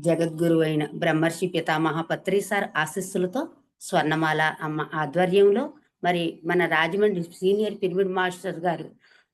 జగద్గురు అయిన బ్రహ్మర్షి పితామహ పత్రి సార్ ఆశీస్సులతో స్వర్ణమాల అమ్మ ఆధ్వర్యంలో మరి మన రాజమండ్రి సీనియర్ పిరమిడ్ మాస్టర్ గారు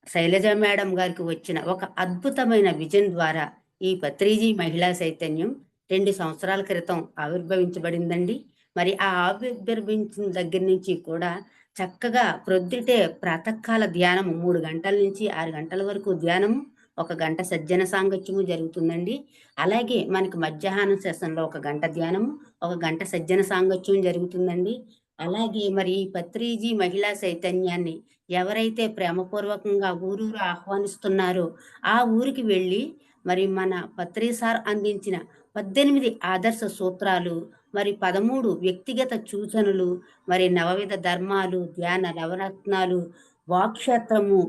శైలజ మేడం గారికి వచ్చిన ఒక అద్భుతమైన విజన్ ద్వారా ఈ పత్రిజీ మహిళా చైతన్యం 2 సంవత్సరాల క్రితం ఆవిర్భవించబడిందండి. మరి ఆ ఆవిర్భవించిన దగ్గర నుంచి కూడా చక్కగా ప్రొద్దుటే ప్రాతకాల ధ్యానము 3 గంటల నుంచి 6 గంటల వరకు ధ్యానము, 1 గంట సజ్జన సాంగత్యము జరుగుతుందండి. అలాగే మనకి మధ్యాహ్నం సెషన్‌లో 1 గంట ధ్యానము, 1 గంట సజ్జన సాంగత్యం జరుగుతుందండి. అలాగే మరి ఈ పత్రిజీ మహిళా చైతన్యాన్ని ఎవరైతే ప్రేమపూర్వకంగా ఊరూరు ఆహ్వానిస్తున్నారో, ఆ ఊరికి వెళ్ళి మరి మన పత్రి సార్ అందించిన 18 ఆదర్శ సూత్రాలు, మరి 13 వ్యక్తిగత సూచనలు, మరి నవవిధ ధర్మాలు, ధ్యాన నవరత్నాలు, వాక్క్షేత్రము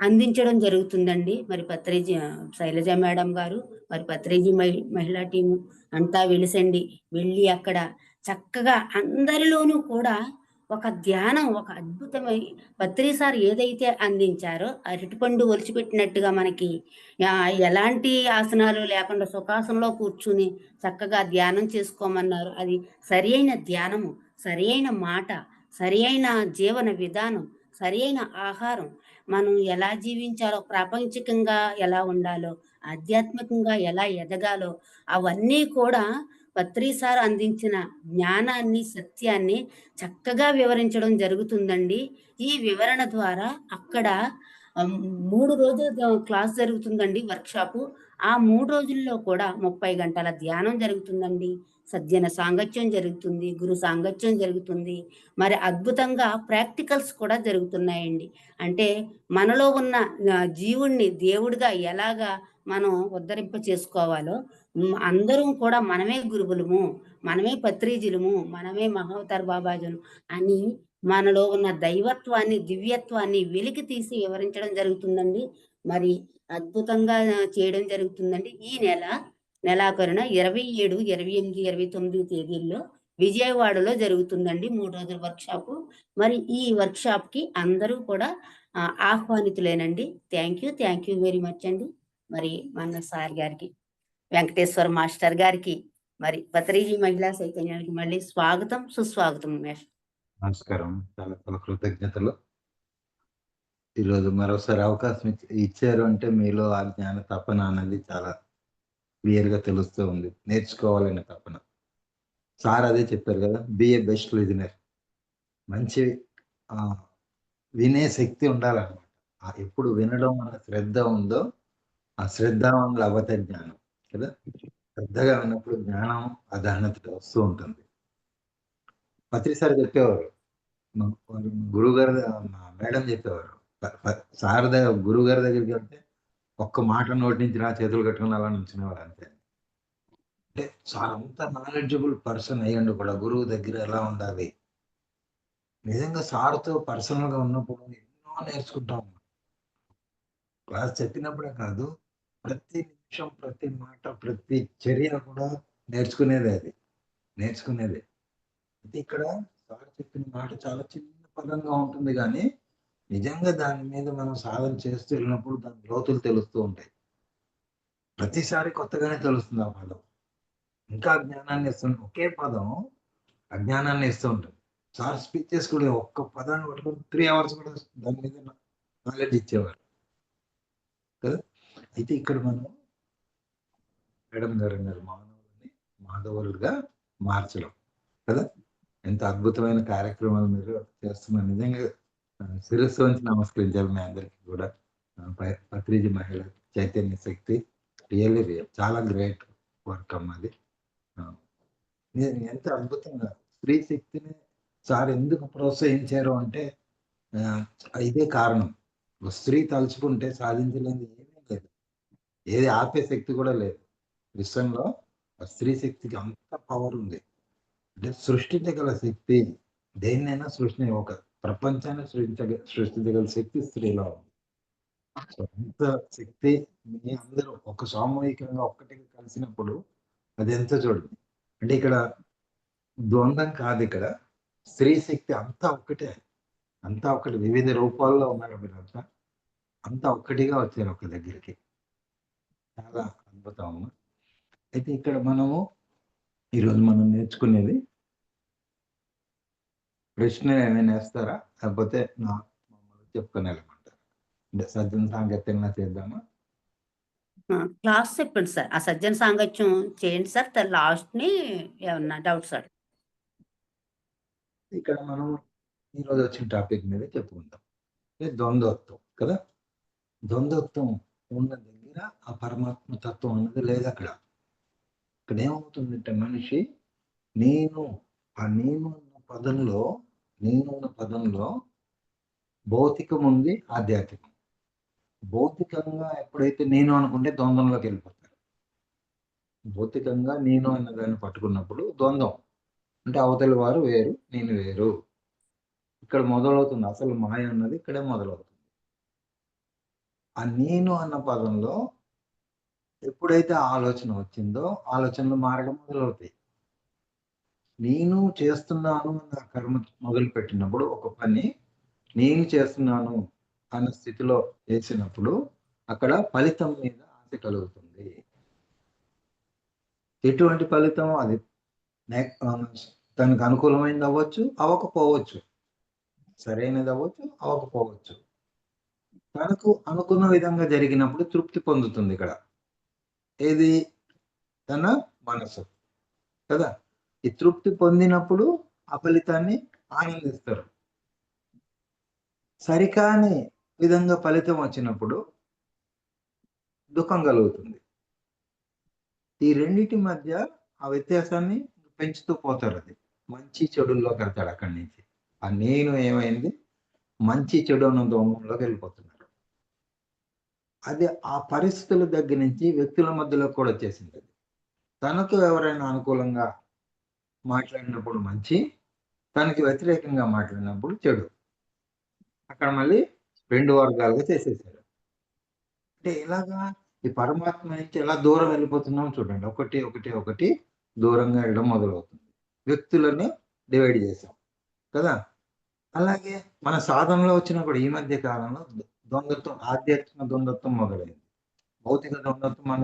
అందించడం జరుగుతుందండి. మరి శైలజ మేడం గారు, మరి పత్రిజీ మహిళా టీము అంతా వెలిసండి. వెళ్ళి అక్కడ చక్కగా అందరిలోనూ కూడా ఒక ధ్యానం, ఒక అద్భుతమై పత్రి సార్ ఏదైతే అందించారో అరటిపండు ఒలిచిపెట్టినట్టుగా మనకి ఎలాంటి ఆసనాలు లేకుండా సుఖాసనంలో కూర్చుని చక్కగా ధ్యానం చేసుకోమన్నారు. అది సరియైన ధ్యానము, సరియైన మాట, సరియైన జీవన విధానం, సరియైన ఆహారం, మనం ఎలా జీవించాలో, ప్రాపంచికంగా ఎలా ఉండాలో, ఆధ్యాత్మికంగా ఎలా ఎదగాలో అవన్నీ కూడా పత్రి సార్ అందించిన జ్ఞానాన్ని, సత్యాన్ని చక్కగా వివరించడం జరుగుతుందండి. ఈ వివరణ ద్వారా అక్కడ 3 రోజులు క్లాస్ జరుగుతుందండి వర్క్‌షాపు. ఆ 3 రోజుల్లో కూడా 30 గంటల ధ్యానం జరుగుతుందండి. సజ్జన సాంగత్యం జరుగుతుంది. గురు సాంగత్యం జరుగుతుంది. మరి అద్భుతంగా ప్రాక్టికల్స్ కూడా జరుగుతున్నాయండి. అంటే మనలో ఉన్న జీవుడిని దేవుడిగా ఎలాగా మనం ఉద్ధరింప చేసుకోవాలో, అందరం కూడా మనమే గురువులము, మనమే పత్రిజీలము, మనమే మహావతార్ బాబాజీలు అని మనలో ఉన్న దైవత్వాన్ని, దివ్యత్వాన్ని వెలికి తీసి వివరించడం జరుగుతుందండి. మరి అద్భుతంగా చేయడం జరుగుతుందండి. ఈ నెలాఖరున 27, 28, 29 తేదీల్లో విజయవాడలో జరుగుతుందండి 3 రోజుల వర్క్‌షాపు. మరి ఈ వర్క్‌షాప్‌కి అందరూ కూడా ఆహ్వానితులేనండి. థ్యాంక్ యూ వెరీ మచ్ అండి. మరి మన సార్ గారికి, వెంకటేశ్వర మాస్టర్ గారికి, మరి పత్రిజీ మహిళా చైతన్యానికి మళ్ళీ స్వాగతం, సుస్వాగతం. నమస్కారం. చాలా చాలా కృతజ్ఞతలు. ఈరోజు మరోసారి అవకాశం ఇచ్చారు అంటే మీలో ఆ జ్ఞాన తపన అనేది చాలా క్లియర్‌గా తెలుస్తూ ఉంది. నేర్చుకోవాలనే తపన. సార్ అదే చెప్పారు గదా! బి ఎ బెస్ట్ లిజనర్. మంచి ఆహ్, వినే శక్తి ఉండాలన్నమాట. ఎప్పుడు వినడం అన్న శ్రద్ధ ఉందో, ఆ శ్రద్ధావంతులు లభతే జ్ఞానం కదా! శ్రద్ధగా విన్నప్పుడు జ్ఞానం అదనతట వస్తూ ఉంటుంది. పత్రి సార్ చెప్పేవారు. మా గురువుగారు మా మేడం చెప్పేవారు. ప ప సార్ గురువుగారి దగ్గరికెళ్తే ఒక్క మాట నోటి నుంచి చేతులు కట్టుకొని అలా నుంచునేవారు అంతే. అంటే సార్ అంత నాలెడ్జబుల్ పర్సన్ అయ్యుండి కూడా గురువు దగ్గర ఎలా ఉండాలి? నిజంగా సార్‌తో పర్సనల్‌గా ఉన్నప్పుడు ఎన్నో నేర్చుకుంటాం. క్లాస్ చెప్పినప్పుడే కాదు, ప్రతి నిమిషం, ప్రతి మాట, ప్రతి చర్య కూడా నేర్చుకునేదే అది. నేర్చుకునేదే. అయితే ఇక్కడ సార్ చెప్పిన మాట చాలా చిన్న పదంగా ఉంటుంది గానీ, నిజంగా దాని మీద మనం సాధన చేస్తూ వెళ్ళినప్పుడు దాని లోతులు తెలుస్తూ ఉంటాయి. ప్రతిసారి కొత్తగానే తెలుస్తుంది ఆ పదం. ఇంకా జ్ఞానాన్ని ఇస్తుంది. ఒకే పదం అజ్ఞానాన్ని ఇస్తూ ఉంటుంది. సార్ స్పీచెస్ కూడా ఒక్క పదాన్ని పట్టుకొని 3 అవర్స్ కూడా దాని మీద నాలెడ్జ్ ఇచ్చేవారు. కదా! అయితే ఇక్కడ మనం మేడం గారన్నారు మానవులని మాధవులుగా మార్చడం. కదా! ఎంత అద్భుతమైన కార్యక్రమాలు మీరు చేస్తున్నారు. నిజంగా శిరస్సు వంచి నమస్కరించాలి మీ అందరికి కూడా. పత్రిజీ మహిళ చైతన్య శక్తి రియల్లీ రియల్. చాలా గ్రేట్ వర్క్ అమ్మా అది. ఆ! ఎంత అద్భుతంగా స్త్రీ శక్తిని సార్ ఎందుకు ప్రోత్సహించారు అంటే ఆహ్, ఇదే కారణం. ఒక స్త్రీ తలుచుకుంటే సాధించలేనిది ఏమీ లేదు. ఏది ఆపే శక్తి కూడా లేదు. విశ్వంలో ఆ స్త్రీ శక్తికి అంత పవర్ ఉంది. అంటే సృష్టించగల శక్తి దేన్నైనా ఒక ప్రపంచాన్ని సృష్టించగల శక్తి స్త్రీలో ఉంది. సో, అంత శక్తి మీ అందరూ ఒక సామూహికంగా ఒక్కటిగా కలిసినప్పుడు అదెంత చూడండి. అంటే ఇక్కడ ద్వంద్వం కాదిక్కడ. స్త్రీ శక్తి అంతా ఒక్కటే. అంతా ఒకటి వివిధ రూపాల్లో ఉన్నారు మీరంతా. అంతా ఒక్కటిగా వచ్చారు ఒక దగ్గరికి. చాలా అద్భుతం అమ్మ. అయితే ఇక్కడ మనము ఈరోజు మనం నేర్చుకునేది ప్రశ్నలు ఏమైనా వేస్తారా? లేకపోతే మామూలుగా చెప్పుకొని వెళ్ళమంటారా? అంటే సజ్జన సాంగత్యంగా చేద్దామా? క్లాస్ చెప్పండి సార్. ఆ సజ్జన సాంగత్యం చేయండి సార్. లాస్ట్‌ని ఏమన్నా డౌట్స్ ఇక్కడ మనం ఈరోజు వచ్చిన టాపిక్ మీద చెప్పుకుందాం. ఇది ద్వంద్వత్వం కదా! ద్వంద్వత్వం ఉన్న దగ్గర ఆ పరమాత్మ తత్వం అన్నది లేదు అక్కడ. ఇక్కడ ఏమవుతుందంటే మనిషి నేను నేను అన్న పదంలో భౌతికం ఉంది, ఆధ్యాత్మికం. భౌతికంగా ఎప్పుడైతే నేను అనుకుంటే ద్వంద్వంలోకి వెళ్ళిపోతారు. భౌతికంగా నేను అన్నదాన్ని పట్టుకున్నప్పుడు ద్వంద్వం. అంటే అవతలి వారు వేరు, నేను వేరు. ఇక్కడ మొదలవుతుంది. అసలు మాయ అన్నది ఇక్కడే మొదలవుతుంది. ఆ నేను అన్న పదంలో ఎప్పుడైతే ఆలోచన వచ్చిందో ఆలోచనలు మారడం మొదలవుతాయి. నేను చేస్తున్నాను అన్న కర్మ మొదలుపెట్టినప్పుడు ఒక పని నేను చేస్తున్నాను అన్న స్థితిలో చేసినప్పుడు అక్కడ ఫలితం మీద ఆశ కలుగుతుంది. ఎటువంటి ఫలితం? అది తనకు అనుకూలమైనది అవ్వచ్చు, అవ్వకపోవచ్చు. సరైనది అవ్వచ్చు, అవ్వకపోవచ్చు. తనకు అనుకున్న విధంగా జరిగినప్పుడు తృప్తి పొందుతుంది ఇక్కడ. ఏది? తన మనసు కదా! ఈ తృప్తి పొందినప్పుడు ఆ ఫలితాన్ని ఆనందిస్తారు. సరికాని విధంగా ఫలితం వచ్చినప్పుడు దుఃఖం కలుగుతుంది. ఈ రెండిటి మధ్య ఆ వ్యత్యాసాన్ని పెంచుతూ పోతారు. అది మంచి చెడుల్లోకి వెళ్తాడు అక్కడి నుంచి. ఆ నేను ఏమైంది? మంచి చెడు అన్న దోమంలోకి వెళ్ళిపోతున్నారు. అది ఆ పరిస్థితుల దగ్గర నుంచి వ్యక్తుల మధ్యలో కూడా వచ్చేసింది. తనకు ఎవరైనా అనుకూలంగా మాట్లాడినప్పుడు మంచి, తనకి వ్యతిరేకంగా మాట్లాడినప్పుడు చెడు. అక్కడ మళ్ళీ 2 వర్గాలుగా చేసేసారు. అంటే ఇలాగా ఈ పరమాత్మ నుంచి ఎలా దూరం వెళ్ళిపోతున్నామో చూడండి. ఒకటి దూరంగా వెళ్ళడం మొదలవుతుంది. వ్యక్తులను డివైడ్ చేసాం కదా! అలాగే మన సాధనలో వచ్చినా కూడా ఈ మధ్య కాలంలో ద్వంద్వత్వం, ఆధ్యాత్మిక ద్వంద్వత్వం మొదలైంది. భౌతిక ద్వంద్వత్వం మన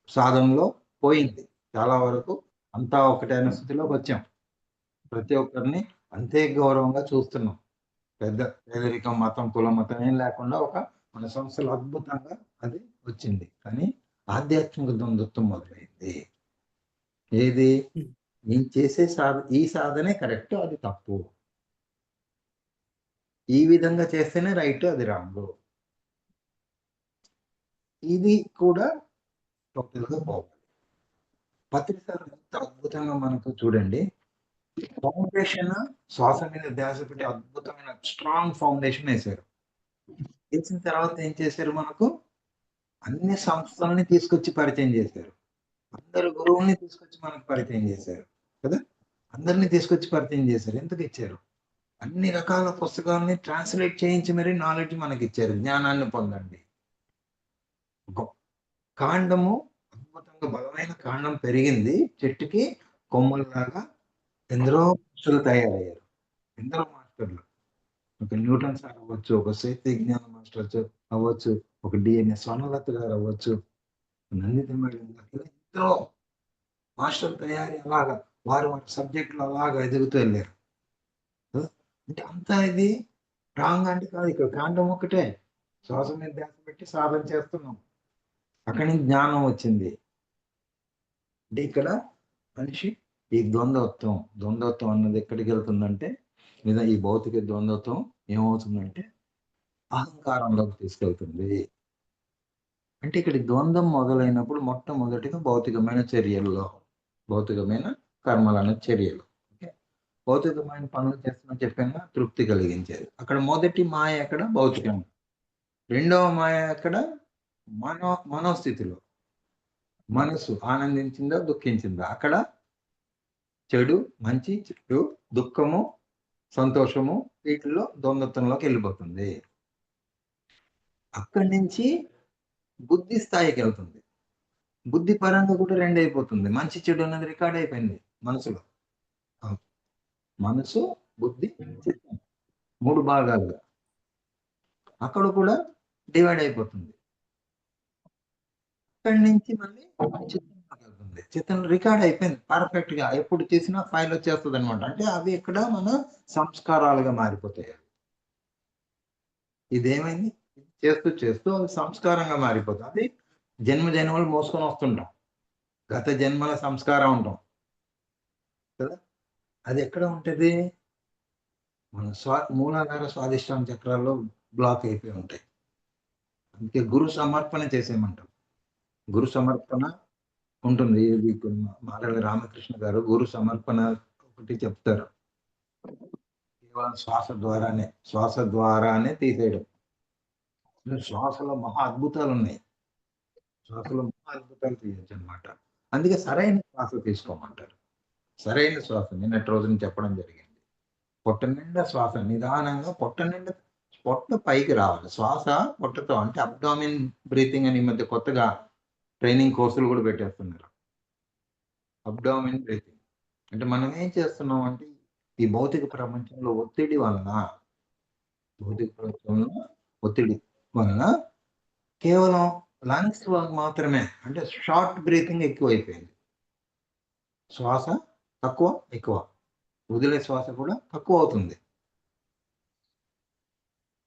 సాధనలో పోయింది. చాలా వరకు అంతా ఒకటే అనే స్థితిలోకి వచ్చాం. ప్రతి ఒక్కరిని అంతే గౌరవంగా చూస్తున్నాం. పెద్ద పేదరికం, మతం, కుల మతం ఏం లేకుండా ఒక మన సంస్థలో అద్భుతంగా అది వచ్చింది. కానీ ఆధ్యాత్మిక ద్వంద్వత్వం మొదలైంది. ఏది? నేను చేసే ఈ సాధనే కరెక్ట్, అది తప్పు. ఈ విధంగా చేస్తేనే రైట్, అది రాంగ్. ఇది కూడా టోటల్‌గా పోవాలి. పత్రికలు ఎంత అద్భుతంగా మనకు చూడండి. ఫౌండేషన్ శ్వాస మీద ధ్యాస పెట్టి అద్భుతమైన స్ట్రాంగ్ ఫౌండేషన్ వేశారు. వేసిన తర్వాత ఏం చేశారు మనకు? అన్ని సంస్థలని తీసుకొచ్చి పరిచయం చేశారు. అందరు గురువుల్ని తీసుకొచ్చి మనకు పరిచయం చేశారు. కదా! అందరిని తీసుకొచ్చి పరిచయం చేశారు. ఎందుకు ఇచ్చారు? అన్ని రకాల పుస్తకాలని ట్రాన్స్‌లేట్ చేయించి మరి నాలెడ్జ్ మనకిచ్చారు. జ్ఞానాన్ని పొందండి. ఒక కాండము అద్భుతంగా బలమైన కాండం పెరిగింది. చెట్టుకి కొమ్మల్లాగా ఎందరో మనుషులు తయారయ్యారు. ఎందరో మాస్టర్లు. ఒక న్యూటన్ సార్ అవ్వచ్చు, ఒక శక్తి జ్ఞాన మాస్టర్ అవ్వచ్చు, ఒక డిఎన్ఎస్ స్వర్ణలత గారు అవ్వచ్చు, నందిత మేడం గారు, ఇలా ఎందరో మాస్టర్ తయారీ అలాగా వారి సబ్జెక్టులు అలాగా ఎదుగుతూ వెళ్ళారు. అంటే అంతా ఇది రాంగ్ అంటే కాదు. ఇక్కడ కాండం ఒక్కటే. శ్వాస మీద ధ్యాస పెట్టి సాధన చేస్తున్నాం. అక్కడి నుంచి జ్ఞానం వచ్చింది. అంటే ఇక్కడ మనిషి ఈ ద్వంద్వత్వం అన్నది ఎక్కడికి వెళ్తుందంటే ఈ భౌతిక ద్వంద్వత్వం ఏమవుతుందంటే అహంకారంలోకి తీసుకెళ్తుంది. అంటే ఇక్కడ ద్వంద్వం మొదలైనప్పుడు మొట్టమొదటిగా భౌతికమైన కర్మలన్న చర్యలు. ఓకే. భౌతికమైన పనులు చేస్తున్నా చెప్పాను, తృప్తి కలిగించేది. అక్కడ మొదటి మాయ ఎక్కడ? భౌతికం. రెండవ మాయ ఎక్కడ? మనోస్థితిలో. మనసు ఆనందించిందా, దుఃఖించిందా? అక్కడ చెడు, మంచి, చెడు, దుఃఖము, సంతోషము వీటిల్లో ద్వంద్వత్వంలోకి వెళ్ళిపోతుంది. అక్కడి నుంచి బుద్ధి స్థాయికి వెళ్తుంది. బుద్ధి పరంగా కూడా 2 అయిపోతుంది. మంచి చెడు అన్నది రికార్డ్ అయిపోయింది మనసులో. మనసు, బుద్ధి, చిత్తం 3 భాగాలుగా. అక్కడ కూడా డివైడ్ అయిపోతుంది. అక్కడి నుంచి మళ్ళీ చిత్తంలోకి వెళ్తుంది. చేతన రికార్డ్ అయిపోయింది పర్ఫెక్ట్ గా. ఎప్పుడు చేసినా ఫైల్ వచ్చేస్తుంది అనమాట. అంటే అవి ఇక్కడ మన సంస్కారాలుగా మారిపోతాయి. ఇదేమైంది చేస్తూ చేస్తూ అది సంస్కారంగా మారిపోతుంది. అది జన్మ జన్మలు మోసుకొని వస్తుంటాం. గత జన్మల సంస్కారం ఉంటాం కదా. అది ఎక్కడ ఉంటది? మన మూలాధార స్వాదిష్టాన చక్రాల్లో బ్లాక్ అయిపోయి ఉంటాయి. అందుకే గురు సమర్పణ చేసేయమంటాం. గురు సమర్పణ ఉంటుంది. ఇది మారళ రామకృష్ణ గారు గురు సమర్పణ ఒకటి చెప్తారు. కేవలం శ్వాస ద్వారానే తీసేయడం. శ్వాసలో మహా అద్భుతాలు ఉన్నాయి. శ్వాసలో మహా అద్భుతాలు తీయచ్చు అనమాట. అందుకే సరైన శ్వాస తీసుకోమంటారు. సరైన శ్వాస నిన్నటి రోజున చెప్పడం జరిగింది. పొట్ట నిండా శ్వాస నిదానంగా పొట్ట పైకి రావాలి. శ్వాస పొట్టతో అంటే అబ్డామిన్ బ్రీతింగ్ అని ఈ మధ్య కొత్తగా ట్రైనింగ్ కోర్సులు కూడా పెట్టేస్తున్నారు. అబ్డామిన్ బ్రీతింగ్ అంటే మనం ఏం చేస్తున్నాం అంటే ఈ భౌతిక ప్రపంచంలో ఒత్తిడి వలన కేవలం లంగ్స్ మాత్రమే అంటే షార్ట్ బ్రీతింగ్ ఎక్కువైపోయింది. శ్వాస తక్కువ ఎక్కువ, వదిలే శ్వాస కూడా తక్కువ అవుతుంది.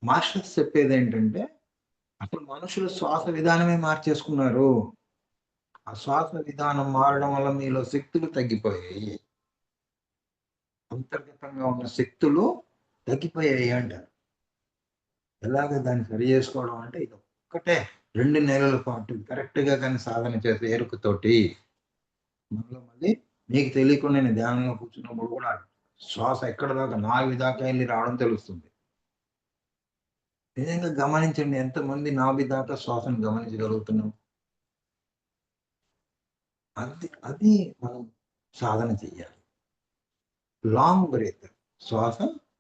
మాస్టర్స్ చెప్పేది ఏంటంటే అసలు మనుషులు శ్వాస విధానమే మార్చేసుకున్నారు. ఆ శ్వాస విధానం మారడం వల్ల మీలో శక్తులు తగ్గిపోయాయి. అంతర్గతంగా ఉన్న శక్తులు తగ్గిపోయాయి అంటారు. ఎలాగ దాన్ని సరి చేసుకోవడం అంటే ఇది ఒక్కటే 2 నెలల పాటు కరెక్ట్ గా కానీ సాధన చేసే ఎరుకతోటి మనలో మళ్ళీ మీకు తెలియకుండా నేను ధ్యానంలో కూర్చున్నప్పుడు కూడా శ్వాస ఎక్కడ దాకా నాభి దాకా వెళ్ళి రావడం తెలుస్తుంది. నిజంగా గమనించండి ఎంతమంది నాభి దాకా శ్వాసను గమనించగలుగుతున్నాం. అది మనం సాధన చెయ్యాలి. లాంగ్ బ్రీత్, శ్వాస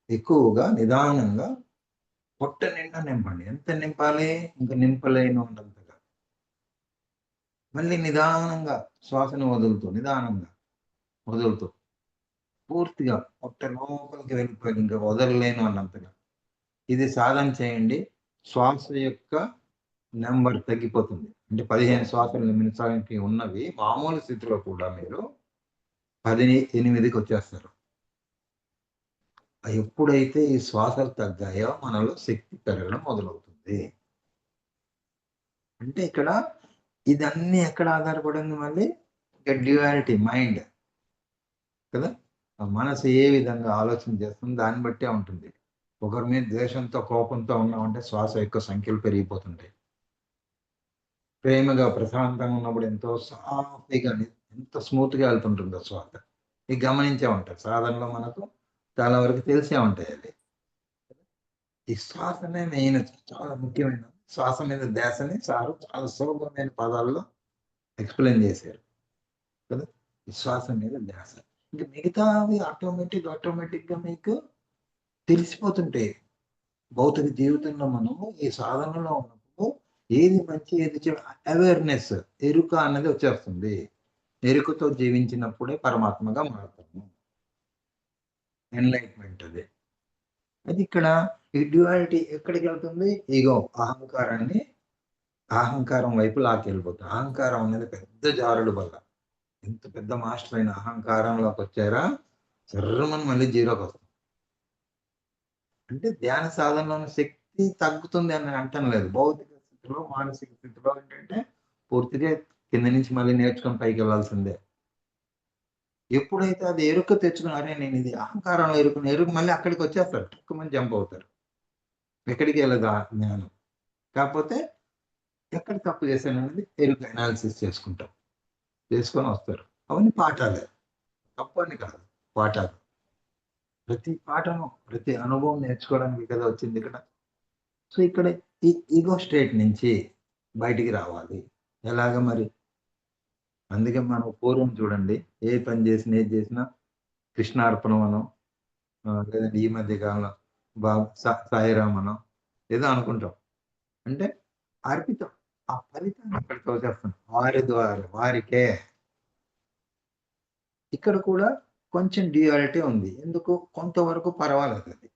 ఎక్కువగా నిదానంగా పొట్ట నిండా నింపండి. ఎంత నింపాలి? ఇంకా నింపలేను అన్నంతగా. మళ్ళీ నిదానంగా శ్వాసను నిదానంగా వదులుతూ పూర్తిగా పొట్ట లోపలికి వెళ్ళిపోయి ఇంకా వదలలేను అన్నంతగా. ఇది సాధన చేయండి. శ్వాస యొక్క నెంబర్ తగ్గిపోతుంది. అంటే 15 శ్వాసలు నిమిషానికి ఉన్నవి మామూలు స్థితిలో కూడా మీరు 18కి వచ్చేస్తారు. ఎప్పుడైతే ఈ శ్వాసలు తగ్గాయో మనలో శక్తి పెరగడం మొదలవుతుంది. అంటే ఇక్కడ ఇదన్నీ ఎక్కడ ఆధారపడింది మళ్ళీ డ్యుయాలిటీ మైండ్ కదా. మనసు ఏ విధంగా ఆలోచన చేస్తుంది దాన్ని బట్టే ఉంటుంది. ఒకరి మీద ద్వేషంతో కోపంతో ఉన్నామంటే శ్వాస యొక్క సంఖ్యలు పెరిగిపోతుంటాయి. ప్రేమగా ప్రశాంతంగా ఉన్నప్పుడు ఎంతో సాఫీగా ఎంత స్మూత్ గా వెళ్తుంటుందో శ్వాస. ఇది గమనించే ఉంటారు. సాధనలో మనకు చాలా వరకు తెలిసే ఉంటాయి అది. ఈ శ్వాసనే మెయిన్ చాలా ముఖ్యమైన శ్వాస మీద ధ్యాసని సారు చాలా సులభమైన పదాల్లో ఎక్స్ప్లెయిన్ చేశారు కదా. ఈ శ్వాస మీద ధ్యాస ఇంకా మిగతావి ఆటోమేటిక్ గా మీకు తెలిసిపోతుంటాయి. భౌతిక జీవితంలో మనము ఈ సాధనలో ఉన్నప్పుడు ఏది మంచి ఏది చెడు అవేర్నెస్ ఎరుక అన్నది వచ్చేస్తుంది. ఎరుకతో జీవించినప్పుడే పరమాత్మగా మారుతాము. ఎన్లైట్మెంట్ అది. అది ఇక్కడ ఈ డ్యుయాలిటీ ఎక్కడికి వెళ్తుంది? ఈగో అహంకారం వైపు లాక్కెళ్ళిపోతుంది. అహంకారం అనేది పెద్ద జారుడు బల్ల. ఎంత పెద్ద మాస్టర్ అయిన అహంకారంలోకి వచ్చారా సర్రమని మళ్ళీ జీరోకి వస్తుంది. అంటే ధ్యాన సాధనలో శక్తి తగ్గుతుంది అని అంటం లేదు. భౌతిక స్థితిలో మానసిక స్థితిలో ఏంటంటే పూర్తిగా కింద నుంచి మళ్ళీ నేర్చుకొని పైకి వెళ్ళాల్సిందే. ఎప్పుడైతే అది ఎరుక తెచ్చుకున్నారే నేను ఇది అహంకారంలో ఎరుక మళ్ళీ అక్కడికి వచ్చేస్తారు. తక్కువ జంప్ అవుతారు. ఎక్కడికి వెళ్ళదు ఆ జ్ఞానం. కాకపోతే ఎక్కడ తప్పు చేశాను అనేది ఎరుక అనాలిసిస్ చేసుకొని వస్తారు. అవన్నీ పాఠాలే, తప్పు అని కాదు, పాఠాలు. ప్రతి పాఠము ప్రతి అనుభవం నేర్చుకోవడానికి కదా వచ్చింది ఇక్కడ. సో ఇక్కడ ఈ ఈగో స్టేట్ నుంచి బయటికి రావాలి. ఎలాగ మరి? అందుకే మనం పూర్వం చూడండి ఏ పని ఏది చేసినా కృష్ణార్పణం అనం లేదంటే ఈ మధ్య కాలంలో సాయిరామ్ అనం ఏదో అనుకుంటాం. అంటే అర్పితం. ఆ ఫలితాన్ని అక్కడికి వచ్చేస్తాం. వారి ద్వారా వారికే. ఇక్కడ కూడా కొంచెం డ్యుయాలిటీ ఉంది. ఎందుకు? కొంతవరకు పర్వాలేదు అది.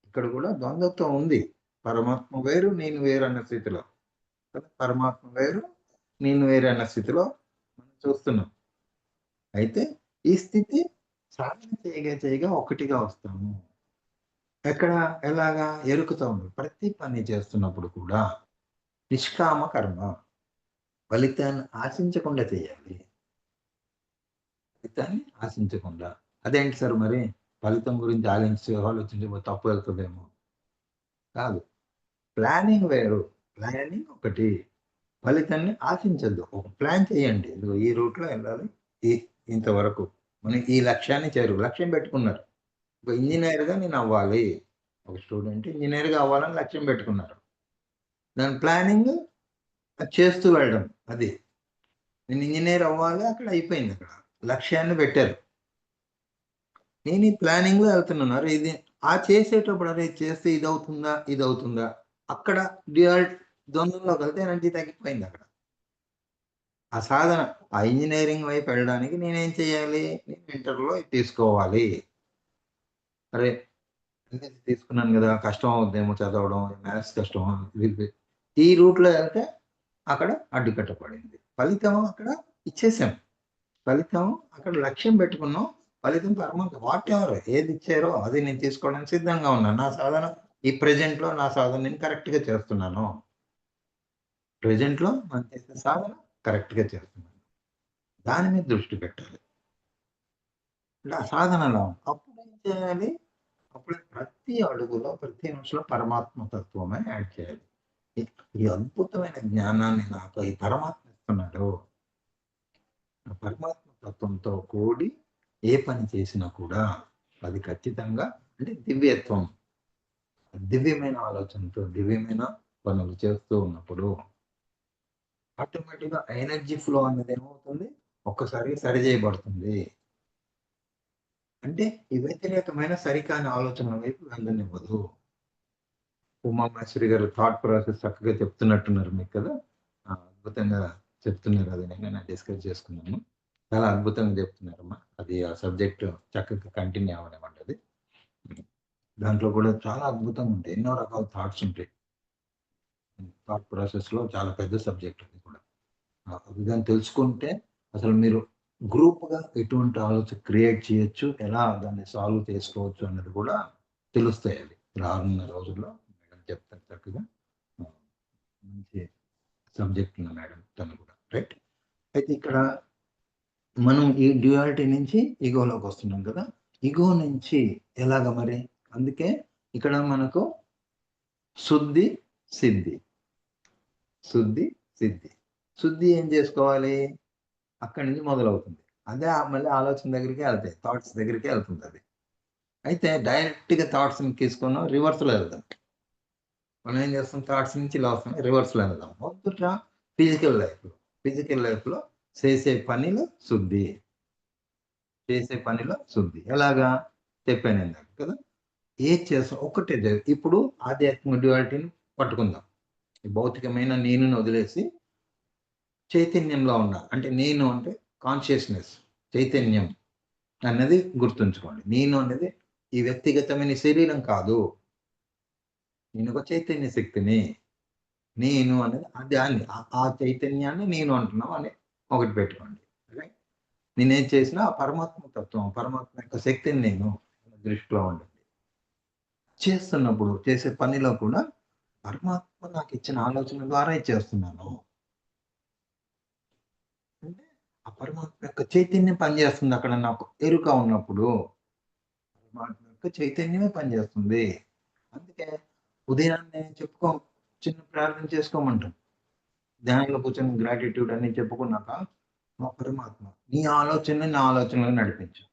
ఇక్కడ కూడా ద్వంద్వత్వం ఉంది. పరమాత్మ వేరు నేను వేరు అన్న స్థితిలో. పరమాత్మ వేరు నేను వేరు అన్న స్థితిలో మనం చూస్తున్నాం. అయితే ఈ స్థితి సాధన చేయగా ఒకటిగా వస్తాము. ఎక్కడ? ఎలాగా? ఎరుకుతా ఉంది. ప్రతి పని చేస్తున్నప్పుడు కూడా నిష్కామ కర్మ. ఫలితాన్ని ఆశించకుండా చేయాలి. ఫలితాన్ని ఆశించకుండా. అదేంటి సార్ మరి? ఫలితం గురించి ఆలోచించి తప్పు వెళ్తదేమో. కాదు. ప్లానింగ్ వేరు. ప్లానింగ్ ఒకటి. ఫలితాన్ని ఆశించొద్దు. ఒక ప్లాన్ చేయండి. ఇదిగో ఈ రూట్‌లో వెళ్ళాలి. ఈ ఇంతవరకు. మనం ఈ లక్ష్యాన్ని లక్ష్యం పెట్టుకున్నారు. ఒక ఇంజినీర్‌గా నేను అవ్వాలి. ఒక స్టూడెంట్ ఇంజినీర్‌గా అవ్వాలని లక్ష్యం పెట్టుకున్నారు. దాని ప్లానింగ్ అది చేస్తూ వెళ్ళడం. అది. నేను ఇంజినీర్ అవ్వాలి అక్కడ అయిపోయిందక్కడ. లక్ష్యాన్ని పెట్టారు. నేను ఈ ప్లానింగ్‌లో వెళ్తున్నాను. అరే! ఇది చేసేటప్పుడు అరే! చేస్తే ఇదవుతుందా? ఇదవుతుందా? అక్కడ డ్యూయల్ ద్వంద్వంలోకి వెళ్తే ఎనర్జీ తగ్గిపోయిందక్కడ. ఆ సాధన ఆ ఇంజినీరింగ్ వైపు వెళ్ళడానికి నేనేం చేయాలి? నేను ఇంటర్‌లో ఇది తీసుకోవాలి. అరే! ఎంఎస్‌సి తీసుకున్నాను గదా! కష్టం అవుద్దేమో చదవడం. మ్యాథ్స్ కష్టమా? ఈ రూట్‌లో వెళ్తే అక్కడ అడ్డుకట్ట పడింది. ఫలితం అక్కడ ఇచ్చేసాం. ఫలితం అక్కడ లక్ష్యం పెట్టుకున్నాం. ఫలితం పరమాత్మ వాటెవర్ ఏది ఇచ్చారో అది నేను తీసుకోవడానికి సిద్ధంగా ఉన్నాను. నా సాధన ఈ ప్రెజెంట్‌లో నా సాధన నేను కరెక్ట్‌గా చేస్తున్నాను. ప్రెజెంట్‌లో మనం చేసే సాధన కరెక్ట్‌గా చేస్తున్నాను. దాని మీద దృష్టి పెట్టాలి. అంటే ఆ సాధనలో అప్పుడేం చేయాలి? అప్పుడు ప్రతి అడుగులో, ప్రతి నిమిషంలో పరమాత్మ తత్వమే యాడ్ చేయాలి. ఈ ఈ అద్భుతమైన జ్ఞానాన్ని నాకు ఈ పరమాత్మ ఇస్తున్నాడు. ఆ పరమాత్మ తత్వంతో కూడి ఏ పని చేసినా కూడా అది ఖచ్చితంగా అంటే దివ్యత్వం. దివ్యమైన ఆలోచనతో దివ్యమైన పనులు చేస్తూ ఉన్నప్పుడు ఆటోమేటిక్‌గా ఎనర్జీ ఫ్లో అనేది ఏమవుతుంది? ఒక్కసారిగా సరిజేయబడుతుంది. అంటే ఈ వ్యతిరేకమైన సరికాని ఆలోచనల వైపు వెళ్ళనివ్వదు. ఉమామహేశ్వరి గారు థాట్ ప్రాసెస్ చక్కగా చెప్తున్నట్టున్నారు మీకు కదా! అద్భుతంగా చెప్తున్నారు. అది నిన్ననే డిస్కస్ చేసుకున్నాము. చాలా అద్భుతంగా చెప్తున్నారమ్మా. అది ఆ సబ్జెక్ట్ చక్కగా కంటిన్యూ అవ్వనివ్వండి అది. దాంట్లో కూడా చాలా అద్భుతంగా ఉంటాయి. ఎన్నో రకాల థాట్స్ ఉంటాయి. థాట్ ప్రాసెస్‌లో చాలా పెద్ద సబ్జెక్ట్ అది కూడా. అది గాని తెలుసుకుంటే అసలు మీరు గ్రూప్‌గా ఎటువంటి ఆలోచన క్రియేట్ చేయొచ్చు, ఎలా దాన్ని సాల్వ్ చేసుకోవచ్చు అన్నది కూడా తెలుస్తాయి అవి. రానున్న రోజుల్లో మేడం చెప్తారు చక్కగా. ఆ! మంచి సబ్జెక్ట్ ఉంది మేడం తను కూడా. రైట్. అయితే ఇక్కడ మనం ఈ డ్యుయాలిటీ నుంచి ఇగోలోకొస్తున్నాం కదా! ఇగో నుంచి ఎలాగ మరి? అందుకే ఇక్కడ మనకు శుద్ధి, సిద్ధి. శుద్ధి, సిద్ధి. శుద్ధి ఏం చేసుకోవాలి? అక్కడి నుంచి మొదలవుతుంది. అదే మళ్ళీ ఆలోచన దగ్గరికే ఎళ్తాయి. థాట్స్ దగ్గరికే ఎళ్తుందది. అయితే డైరెక్ట్‌గా థాట్స్‌ని తీసుకొని రివర్స్‌లో ఎళ్దాం. మనం ఏం చేస్తాం థాట్స్ నుంచి ఇలా వస్తాం రివర్స్‌లో ఎళ్దాం. మొదట ఫిజికల్ లైఫ్‌లో. ఫిజికల్ లైఫ్‌లో చేసే పనిలో శుద్ధి. చేసే పనిలో శుద్ధి. ఎలాగా? చెప్పాను ఇందాక కదా! ఏది చేస్తాం ఒక్కటే ఇప్పుడు ఆధ్యాత్మిక డ్యుయాలిటీని పట్టుకుందాం. ఈ భౌతికమైన నేనుని వదిలేసి చైతన్యంలో ఉన్నా. అంటే నేను అంటే కాన్షియస్‌నెస్ చైతన్యం అన్నది గుర్తుంచుకోండి. నేను అనేది ఈ వ్యక్తిగతమైన శరీరం కాదు. నేనొక చైతన్య శక్తిని. నేను అనేది దాన్ని ఆ చైతన్యాన్ని నేను అంటున్నాం అని ఒకటి పెట్టుకోండి. రైట్. నేనేం చేసినా ఆ పరమాత్మ తత్వం, పరమాత్మ యొక్క శక్తిని నేను దృష్టిలో ఉండండి. చేస్తున్నప్పుడు చేసే పనిలో కూడా పరమాత్మ నాకిచ్చిన ఆలోచన ద్వారా ఇది చేస్తున్నాను. అంటే ఆ పరమాత్మ యొక్క చైతన్యం పనిచేస్తుంది అక్కడ నాకు ఎరుక ఉన్నప్పుడు. పరమాత్మ యొక్క చైతన్యమే పనిచేస్తుంది. అందుకే ఉదయాన్నే చిన్న ప్రార్థన చేసుకోమంటాం. ధ్యానంలో కూర్చొని గ్రాటిట్యూడ్ అన్ని చెప్పుకున్నాక, మా పరమాత్మ నీ ఆలోచనని నా ఆలోచనలో నడిపించు.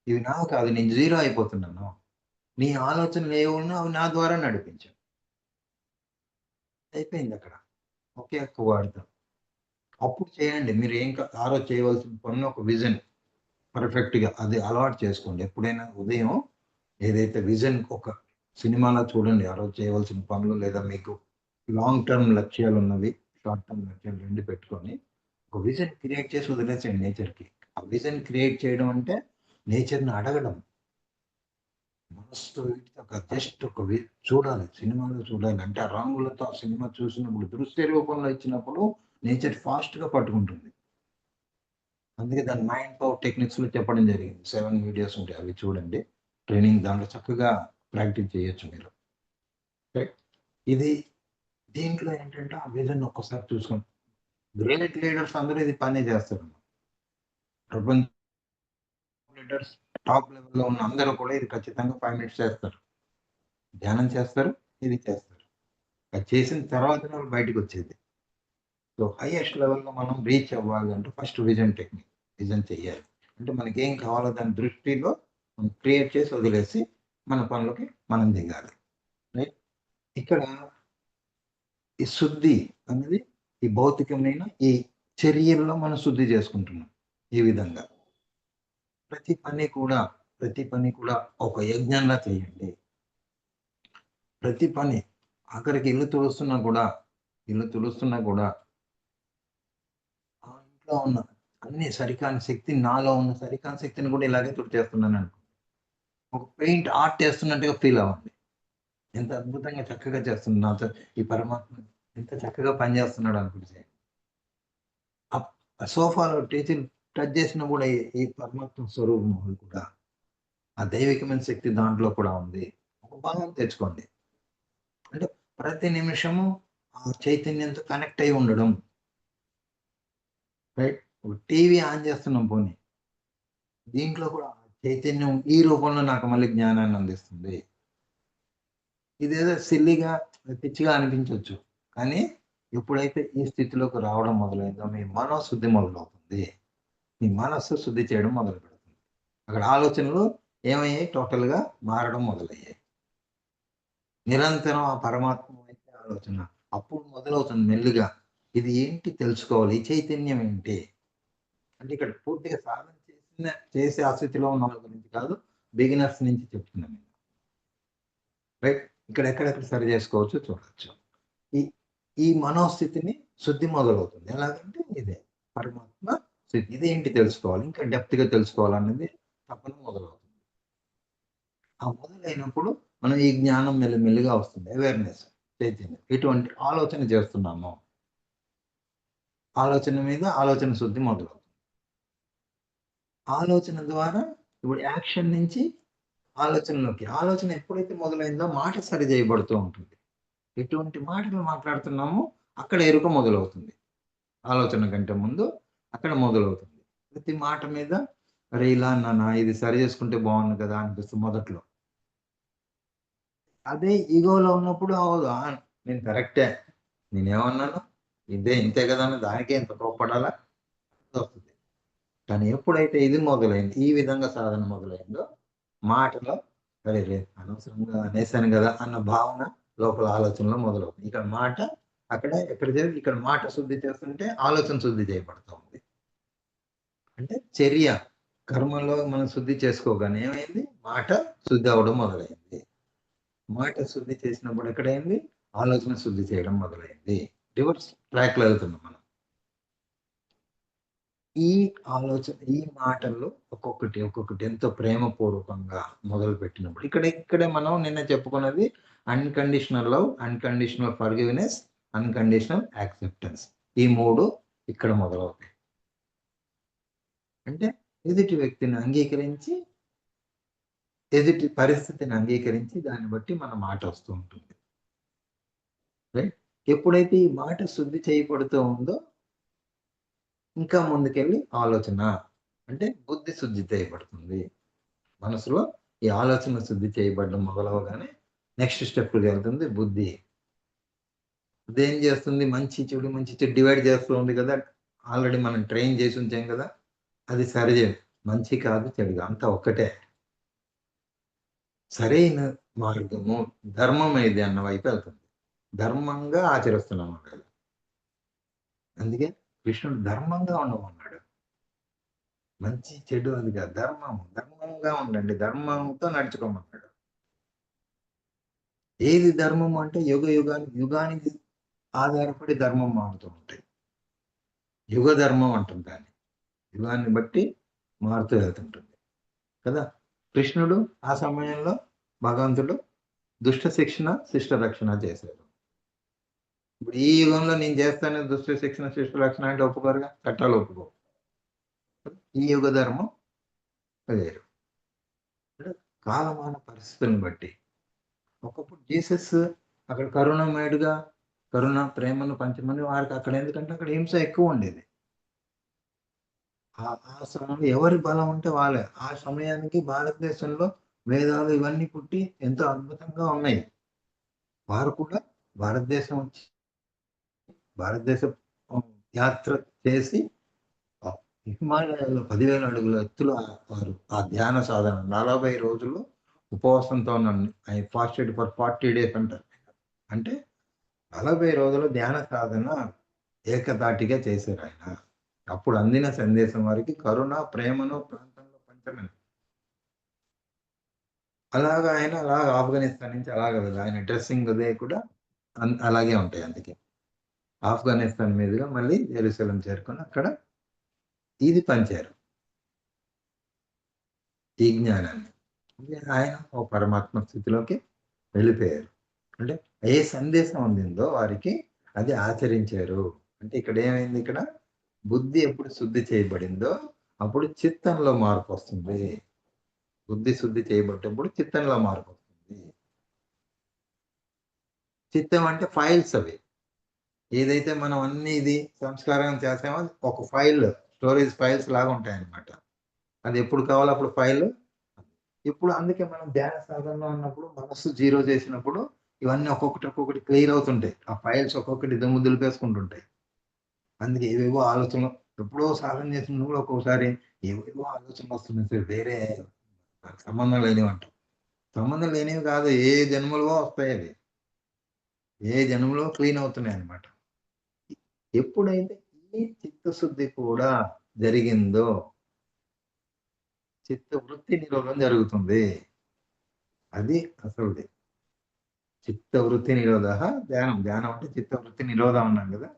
ఇవి నావి కాదు. నేను జీరో అయిపోతున్నాను. నీ ఆలోచనలు ఏవున్నా అవి నా ద్వారా నడిపించు. అయిపోయిందక్కడ. ఒకే ఒక్క వర్డ్‌తో. అప్పుడు చేయండి. మీరు ఏం ఆ రోజు చేయవలసిన పనులు ఒక విజన్ పర్ఫెక్ట్‌గా అది అలవాటు చేసుకోండి. ఎప్పుడైనా ఉదయం ఏదైతే విజన్ ఒక సినిమాలో చూడండి. ఆ రోజు చేయవలసిన పనులు లేదా మీకు లాంగ్ టర్మ్ లక్ష్యాలున్నవి, షార్ట్ టర్మ్ లక్ష్యాలు 2 పెట్టుకొని ఒక విజన్ క్రియేట్ చేసి వదిలేసేయండి నేచర్‌కి. ఆ విజన్ క్రియేట్ చేయడం అంటే నేచర్‌ని అడగడం. మనసుతో ఒక జస్ట్ ఒక చూడాలి. సినిమాలో చూడాలి. అంటే ఆ రంగులతో ఆ సినిమా చూసినప్పుడు దృశ్య రూపంలో ఇచ్చినప్పుడు నేచర్ ఫాస్ట్‌గా పట్టుకుంటుంది. అందుకే దాని మైండ్ పవర్ టెక్నిక్స్ లో చెప్పడం జరిగింది. 7 వీడియోస్ ఉంటాయి, అవి చూడండి. ట్రైనింగ్ దాంట్లో చక్కగా ప్రాక్టీస్ చేయొచ్చు మీరు. రైట్. ఇది దీంట్లో ఏంటంటే ఆ విజన్ ఒక్కసారి చూసుకోండి. గ్రేట్ లీడర్స్ అందరూ ఇది పనే చేస్తారు. ప్రపంచ లీడర్స్ టాప్ లెవెల్లో ఉన్న అందరూ కూడా ఇది ఖచ్చితంగా 5 మినిట్స్ చేస్తారు. ధ్యానం చేస్తారు, ఇది చేస్తారు. అది చేసిన తర్వాతనే వాళ్ళు బయటకు వచ్చేది. సో హైయెస్ట్ లెవెల్‌లో మనం రీచ్ అవ్వాలి అంటే ఫస్ట్ విజన్ టెక్నిక్. విజన్ చెయ్యాలి. అంటే మనకేం కావాలో దాని దృష్టిలో మనం క్రియేట్ చేసి వదిలేసి మన పనులకి మనం దిగాలి. రైట్. ఇక్కడ ఈ శుద్ధి అనేది ఈ భౌతికమైన ఈ చర్యల్లో మనం శుద్ధి చేసుకుంటున్నాం. ఈ విధంగా ప్రతి పని కూడా ఒక యజ్ఞంలా చేయండి. ప్రతి పని ఆఖరికి ఇల్లు తుడుస్తున్నా కూడా ఆ ఇంట్లో ఉన్న అన్ని సరికాని శక్తి, నాలో ఉన్న సరికాని శక్తిని కూడా ఇలాగే తుడిచేస్తున్నాను అనుకో. ఒక పెయింట్ ఆర్ట్ చేస్తున్నట్టుగా ఫీల్ అవ్వండి. ఎంత అద్భుతంగా చక్కగా చేస్తుంది నాతో ఈ పరమాత్మ, ఎంత చక్కగా పనిచేస్తున్నాడు అనుకుంటే. ఆ సోఫాలో టీచర్ టచ్ చేసినా కూడా ఈ పరమాత్మ స్వరూపం కూడా, ఆ దైవికమైన శక్తి దాంట్లో కూడా ఉంది. ఒక భావం తెచ్చుకోండి. అంటే ప్రతి నిమిషము ఆ చైతన్యంతో కనెక్ట్ అయి ఉండడం. రైట్. టీవీ ఆన్ చేస్తున్నాం పోనీ, దీంట్లో కూడా చైతన్యం ఈ రూపంలో నాకు మళ్ళీ జ్ఞానాన్ని అందిస్తుంది. ఇదేదో సిల్లీగా, పిచ్చిగా అనిపించవచ్చు. కానీ ఎప్పుడైతే ఈ స్థితిలోకి రావడం మొదలైందో మీ మనోశుద్ధి మొదలవుతుంది. మీ మనస్సు శుద్ధి చేయడం మొదలు పెడుతుంది. అక్కడ ఆలోచనలు ఏమయ్యాయి? టోటల్‌గా మారడం మొదలయ్యాయి. నిరంతరం ఆ పరమాత్మ వైపే ఆలోచన. అప్పుడు మొదలవుతుంది మెల్లిగా. ఇది ఏంటి తెలుసుకోవాలి. ఈ చైతన్యం ఏంటి? అంటే ఇక్కడ పూర్తిగా సాధన చేసే ఆ స్థితిలో ఉన్న వాళ్ళ గురించి కాదు, బిగినర్స్ నుంచి చెప్తున్నాను నేను. రైట్. ఇక్కడ ఎక్కడెక్కడ సరి చేసుకోవచ్చో చూడొచ్చు. ఈ ఈ మనోస్థితిని శుద్ధి మొదలవుతుంది. ఎలాగంటే ఇదే పరమాత్మ స్థితి. ఇదేంటి తెలుసుకోవాలి, ఇంకా డెప్త్‌గా తెలుసుకోవాలనేది తపన మొదలవుతుంది. ఆ మొదలైనప్పుడు మనం ఈ జ్ఞానం మెల్లిమెల్లిగా వస్తుంది. అవేర్‌నెస్, చైతన్యం. ఎటువంటి ఆలోచన చేస్తున్నామో, ఆలోచన మీద ఆలోచన శుద్ధి మొదలవుతుంది. ఆలోచన ద్వారా ఇప్పుడు యాక్షన్ నుంచి ఆలోచనలోకి. ఆలోచన ఎప్పుడైతే మొదలైందో మాట సరి చేయబడుతూ ఉంటుంది. ఎటువంటి మాటలు మాట్లాడుతున్నామో అక్కడ ఎరుక మొదలవుతుంది. ఆలోచన కంటే ముందు అక్కడ మొదలవుతుంది. ప్రతి మాట మీద అరే! ఇలా అన్నానా? ఇది సరి చేసుకుంటే బాగుండు కదా అనిపిస్తుంది మొదట్లో. అదే ఇగోలో ఉన్నప్పుడు అవ్వదు. నేను కరెక్టే. నేనేమన్నాను? ఇంతే కదా అని దానికే ఇంత కోప్పడాలా? వస్తుంది. కానీ ఎప్పుడైతే ఇది మొదలైంది, ఈ విధంగా సాధన మొదలైందో మాటలో అరెరే! అనవసరంగా అనేసాను గదా అన్న భావన లోపల ఆలోచనలో మొదలవుతుంది. ఇక్కడ మాట ఇక్కడ మాట శుద్ధి చేస్తుంటే ఆలోచన శుద్ధి చేయబడతా ఉంది. అంటే చర్య, కర్మలో మనం శుద్ధి చేసుకోగానే ఏమైంది? మాట శుద్ధి అవ్వడం మొదలైంది. మాట శుద్ధి చేసినప్పుడు ఎక్కడైంది? ఆలోచన శుద్ధి చేయడం మొదలైంది. రివర్స్ ట్రాక్‌లో వెళ్తున్నాం మనం. ఈ ఆలోచన, ఈ మాటల్లో ఒక్కొక్కటి ఎంతో ప్రేమపూర్వకంగా మొదలుపెట్టినప్పుడు ఇక్కడే మనం నిన్న చెప్పుకున్నది unconditional love, unconditional forgiveness, unconditional acceptance. ఈ 3 ఇక్కడ మొదలవుతాయి. అంటే ఎదుటి వ్యక్తిని అంగీకరించి, ఎదుటి పరిస్థితిని అంగీకరించి దాన్ని బట్టి మన మాట వస్తూ ఉంటుంది. రైట్. ఎప్పుడైతే ఈ మాట శుద్ధి చేయబడుతూ ఉందో ఇంకా ముందుకెళ్ళి ఆలోచన అంటే బుద్ధి శుద్ధి చేయబడుతుంది. మనసులో ఈ ఆలోచన శుద్ధి చేయబడడం మొదలవగానే నెక్స్ట్ స్టెప్‌కి వెళ్తుంది బుద్ధి. అదేం చేస్తుంది? మంచి చెడు డివైడ్ చేస్తూ ఉంది కదా! ఆల్రెడీ మనం ట్రైన్ చేసి ఉంచాం కదా! అది సరి మంచి కాదు, చెడు కాదు అంతా ఒక్కటే. సరైన మార్గము ధర్మం ఏది అన్న వైపు వెళ్తుంది. ధర్మంగా ఆచరిస్తున్నాం అక్కడ. అందుకే కృష్ణుడు ధర్మంగా ఉండమన్నాడు. మంచి చెడు అది కాదు. ధర్మంగా ఉండండి. ధర్మంతో నడుచుకోమన్నాడు. ఏది ధర్మం అంటే యుగానికి ఆధారపడి ధర్మం మారుతూ ఉంటాయి. యుగ ధర్మం అంటాం దాన్ని. యుగాన్ని బట్టి మారుతూ వెళ్తుంటుంది. కదా! కృష్ణుడు ఆ సమయంలో భగవంతుడు దుష్ట శిక్షణ, శిష్ట రక్షణ చేశారు. ఇప్పుడు ఈ యుగంలో నేను చేస్తాను దుష్ట శిక్షణ, శిష్ట రక్షణ అంటే ఒప్పుకోరుగా. చట్టాలు ఒప్పుకోవు. ఈ యుగ ధర్మం వేరు. అంటే కాలమాన పరిస్థితులను బట్టి ఒకప్పుడు జీసస్ అక్కడ కరుణమయుడుగా కరుణ ప్రేమను పంచమని వారికి అక్కడ, ఎందుకంటే అక్కడ హింస ఎక్కువ ఉండేది. ఆ సమయంలో ఎవరి బలం ఉంటే వాళ్ళే. ఆ సమయానికి భారతదేశంలో వేదాలు ఇవన్నీ పుట్టి ఎంతో అద్భుతంగా ఉన్నాయి. వారు కూడా భారతదేశం వచ్చి భారతదేశ యాత్ర చేసి హిమాలయాల్లో 10,000 అడుగుల ఎత్తులో వారు ఆ ధ్యాన సాధన 40 రోజులు ఉపవాసంతో ఐ ఫాస్టెడ్ ఫర్ 40 డేస్ అంటారు. అంటే 40 రోజులు ధ్యాన సాధన ఏకధాటిగా చేశారు ఆయన. అప్పుడు అందిన సందేశం వారికి కరుణ, ప్రేమను ప్రాంతంలో పంచమని. అలాగా ఆయన ఆఫ్ఘనిస్తాన్ నుంచి ఆయన డ్రెస్సింగ్ అదే కూడా అలాగే ఉంటాయి. అందుకే ఆఫ్ఘనిస్తాన్ మీదుగా మళ్ళీ జెరూసలేం చేరుకొని అక్కడ ఇది పంచారు. ఈ జ్ఞానాన్ని. ఆయన ఓ పరమాత్మ స్థితిలోకి వెళ్ళిపోయారు. అంటే ఏ సందేశం అందిందో వారికి అది ఆచరించారు. అంటే ఇక్కడ ఏమైంది, ఇక్కడ బుద్ధి ఎప్పుడు శుద్ధి చేయబడిందో అప్పుడు చిత్తంలో మార్పు వస్తుంది. బుద్ధి శుద్ధి చేయబడ్డప్పుడు చిత్తంలో మార్పు వస్తుంది. చిత్తం అంటే ఫైల్స్ అవి. ఏదైతే మనం అన్ని ఇది సంస్కారం చేసామో ఒక ఫైల్, స్టోరేజ్ ఫైల్స్ లాగా ఉంటాయన్నమాట. అది ఎప్పుడు కావాలో అప్పుడు ఫైల్. ఇప్పుడు అందుకే మనం ధ్యాన సాధనలో ఉన్నప్పుడు మనస్సు జీరో చేసినప్పుడు ఇవన్నీ ఒక్కొక్కటి క్లియర్ అవుతుంటాయి. ఆ ఫైల్స్ ఒక్కొక్కటి దుమ్ము దులిపేసుకుంటుంటాయి. అందుకే ఏవేవో ఆలోచనలు ఎప్పుడో సాధన చేసినప్పుడు కూడా ఒక్కొక్కసారి ఏవేవో ఆలోచనలు వస్తున్నాయి. వేరే సంబంధం లేనివి అంటాం. సంబంధం లేనివి కాదు, ఏ జన్మలో వస్తాయి అవి. ఏ జన్మలో క్లీన్ అవుతున్నాయి అన్నమాట. ఎప్పుడైతే ఈ చిత్తశుద్ధి కూడా జరిగిందో చిత్త వృత్తి నిరోధం జరుగుతుంది. అది అసలుది. చిత్త వృత్తి నిరోధ ధ్యానం. ధ్యానం అంటే చిత్త వృత్తి నిరోధం అన్నాం కదా,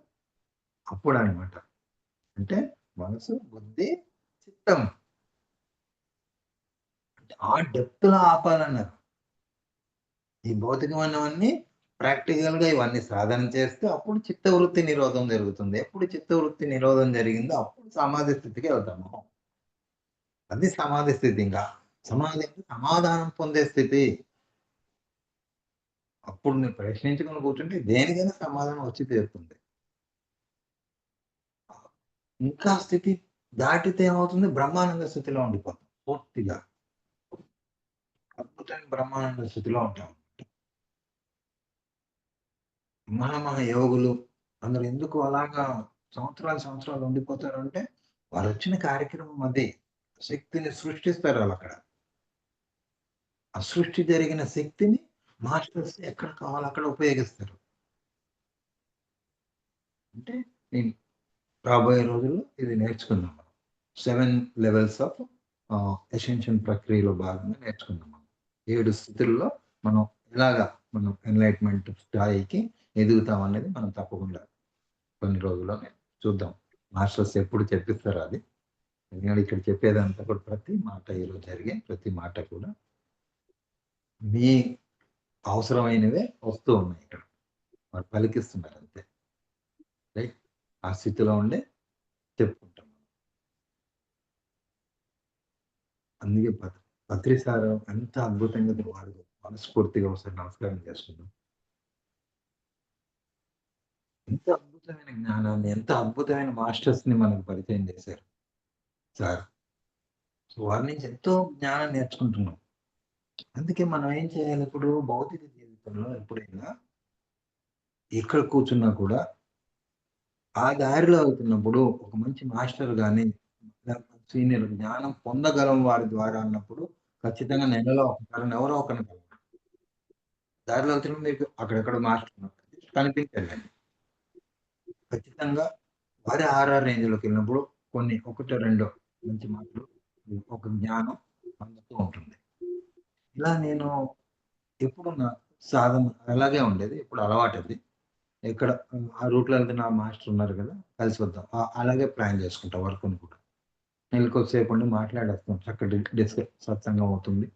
అప్పుడు అనమాట. అంటే మనసు, బుద్ధి, చిత్తం అంటే ఆ డెప్త్ లో ఆపాలన్నారు. ఈ భౌతికమైనవన్నీ ప్రాక్టికల్ గా ఇవన్నీ సాధన చేస్తే అప్పుడు చిత్తవృత్తి నిరోధం జరుగుతుంది. ఎప్పుడు చిత్తవృత్తి నిరోధం జరిగిందో అప్పుడు సమాధి స్థితికి వెళ్తాము. అది సమాధి స్థితి. ఇంకా సమాధి అంటే సమాధానం పొందే స్థితి. అప్పుడు నేను ప్రశ్నించుకొని కూర్చుంటే దేనికైనా సమాధానం వచ్చి తీరుతుంది. ఇంకా స్థితి దాటితే ఏమవుతుంది, బ్రహ్మానంద స్థితిలో ఉండిపోతాం పూర్తిగా. అద్భుతమైన బ్రహ్మానంద స్థితిలో ఉంటాం. యోగులు అందరు ఎందుకు అలాగా సంవత్సరాలు ఉండిపోతారంటే వారు వచ్చిన కార్యక్రమం అది. శక్తిని సృష్టిస్తారు వాళ్ళు అక్కడ. ఆ సృష్టి జరిగిన శక్తిని మాస్టర్స్ ఎక్కడ కావాలో అక్కడ ఉపయోగిస్తారు. అంటే నేను రాబోయే రోజుల్లో ఇది నేర్చుకుందాం మనం. 7 లెవెల్స్ ఆఫ్ అసెన్షన్ ప్రక్రియలో భాగంగా నేర్చుకుందాం మనం. 7 స్థితుల్లో మనం ఎలాగా మనం ఎన్లైట్మెంట్ స్థాయికి ఎదుగుతాం అనేది మనం తప్పకుండా కొన్ని రోజుల్లోనే చూద్దాం. మాస్టర్స్ ఎప్పుడు చెప్పిస్తారో అది. ఎందుకంటే ఇక్కడ చెప్పేదంతా కూడా ప్రతి మాట, ఈరోజు జరిగే ప్రతి మాట కూడా మీ అవసరమైనవే వస్తూ ఉన్నాయి ఇక్కడ. వారు పలికిస్తున్నారు అంతే. రైట్? ఆ స్థితిలో ఉండే చెప్పుకుంటాం. అందుకే పత్రి సార్ ఎంత అద్భుతంగా వాడు మనస్ఫూర్తిగా ఒకసారి నమస్కారం చేసుకుందాం. ఎంత అద్భుతమైన జ్ఞానాన్ని, ఎంత అద్భుతమైన మాస్టర్స్ ని మనకు పరిచయం చేశారు సార్. సో వారి నుంచి ఎంతో జ్ఞానం నేర్చుకుంటున్నాం. అందుకే మనం ఏం చేయాలి, ఇప్పుడు భౌతిక జీవితంలో ఎప్పుడైనా ఎక్కడ కూర్చున్నా కూడా ఆ దారిలో వెళ్తున్నప్పుడు ఒక మంచి మాస్టర్ గాని సీనియర్ జ్ఞానం పొందగలం వారి ద్వారా అన్నప్పుడు ఖచ్చితంగా నెలలో ఒకసారి ఎవరో ఒకరిని కలవాలి. దారిలో వెళ్తున్నప్పుడు మీకు అక్కడెక్కడ మాస్టర్ కనిపించాలండి. ఖచ్చితంగా వారి ఆర్ఆర్ రేంజ్ లోకి వెళ్ళినప్పుడు కొన్ని ఒకటో రెండో మంచి మాటలు, ఒక జ్ఞానం అందుతూ ఉంటుంది. ఇలా నేను ఎప్పుడు నా సాధన అలాగే ఉండేది. ఇప్పుడు అలవాటది. ఎక్కడ ఆ రూట్‌లో వెళ్తున్న ఆ మాస్టర్ ఉన్నారు కదా, కలిసి వద్దాం. అలాగే ప్లాన్ చేసుకుంటా వర్క్‌ని కూడా. నెలకొద్దిసేపు ఉండి మాట్లాడొస్తాం. చక్కటి సత్సంగం అవుతుంది.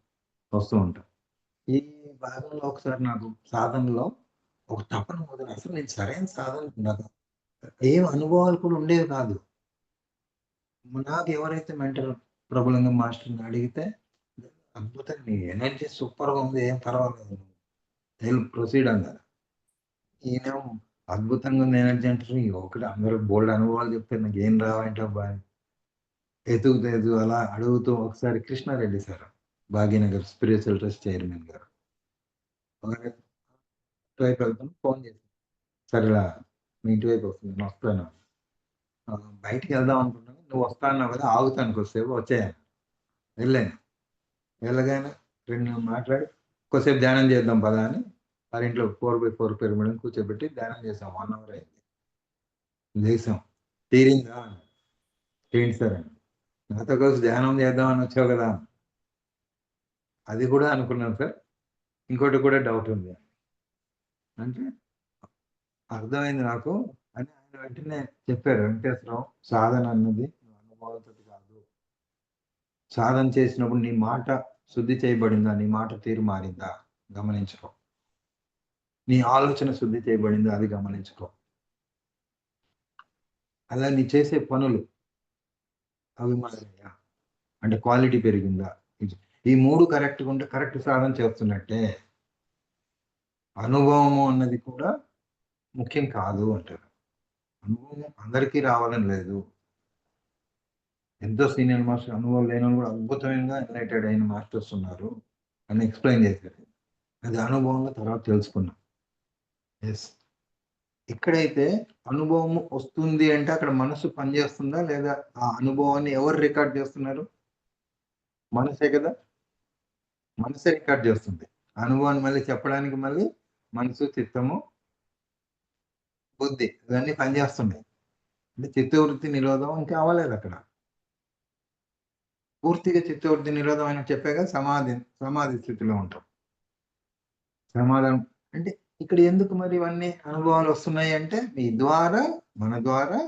వస్తూ ఉంటాం. ఈ భాగంలో ఒకసారి నాకు సాధనలో ఒక తపన మొదలు, అసలు నేను సరైన సాధన నాకు ఏం అనుభవాలు కూడా ఉండేవి కాదు. నాకు ఎవరైతే మెంటల్ ప్రాబ్లం మాస్టర్ని అడిగితే అద్భుతంగా నీ ఎనర్జీ సూపర్గా ఉంది, ఏం పర్వాలేదు, ప్రొసీడ్ అన్నారు. ఈయన అద్భుతంగా ఉంది ఎనర్జీ అంటారు, ఒకటి అందరూ బోల్డ్ అనుభవాలు చెప్తే నాకు ఏం రావంటే అబ్బా ఎదుగుతూ అలా అడుగుతూ ఒకసారి Krishna Reddy sir Bhagyanagar spiritual trust chairman గారు వైపు వెళ్తాను, ఫోన్ చేశాను, సరే ఇలా మీ ఇంటి వైపు వస్తుంది, నేను వస్తాను, బయటికి వెళ్దాం అనుకుంటున్నాను, నువ్వు వస్తా అన్నావు కదా, ఆగుతాను కొద్దిసేపు, వచ్చాను. వెళ్ళాను, వెళ్ళగానే 2 నిమిషాలు మాట్లాడి కొద్దిసేపు ధ్యానం చేద్దాం పదా అని వారి ఇంట్లో 4x4 పిరమిడ్ కూర్చోబెట్టి ధ్యానం చేసాం. 1 అవర్ అయింది, లేసాం, తీరిందా అన్నారు. ఏంటి సార్ అని, నాతో కలిసి ధ్యానం చేద్దామని వచ్చావు కదా. అది కూడా అనుకున్నాను సార్, ఇంకోటి కూడా డౌట్ ఉంది అంటే అర్థమైంది నాకు అని ఆయన వెంటనే చెప్పారు. వెంకటేశ్వరరావు, సాధన అన్నది అనుభవాలతో కాదు, సాధన చేసినప్పుడు నీ మాట శుద్ధి చేయబడిందా, నీ మాట తీరు మారిందా గమనించుకో, నీ ఆలోచన శుద్ధి చేయబడిందా అది గమనించుకో, అలా నీ చేసే పనులు అవి మారాయా అంటే క్వాలిటీ పెరిగిందా, ఈ 3 కరెక్ట్గా ఉంటే కరెక్ట్ సాధన చేస్తున్నట్టే. అనుభవము అన్నది కూడా ముఖ్యం కాదు అంటారు. అనుభవం అందరికీ రావాలని లేదు. ఎంతో సీనియర్ మాస్టర్ అనుభవం లేని కూడా అద్భుతంగా ఎన్లైటెడ్ అయిన మాస్టర్స్ ఉన్నారు అని ఎక్స్ప్లెయిన్ చేశారు. అది అనుభవంలో తర్వాత తెలుసుకున్నాం. ఎస్, ఇక్కడైతే అనుభవం వస్తుంది అంటే అక్కడ మనసు పనిచేస్తుందా లేదా, ఆ అనుభవాన్ని ఎవరు రికార్డ్ చేస్తున్నారు? మనసే కదా, మనసే రికార్డ్ చేస్తుంది. అనుభవాన్ని మళ్ళీ చెప్పడానికి మళ్ళీ మనసు, చిత్తము, బుద్ధి ఇవన్నీ పనిచేస్తున్నాయి. అంటే చిత్తవృత్తి నిరోధం ఇంకా అవ్వలేదు అక్కడ. పూర్తిగా చిత్తవృత్తి నిరోధం అని చెప్పాక సమాధి స్థితిలో ఉంటాం. సమాధానం అంటే ఇక్కడ ఎందుకు మరి ఇవన్నీ అనుభవాలు వస్తున్నాయి అంటే మీ ద్వారా, మన ద్వారా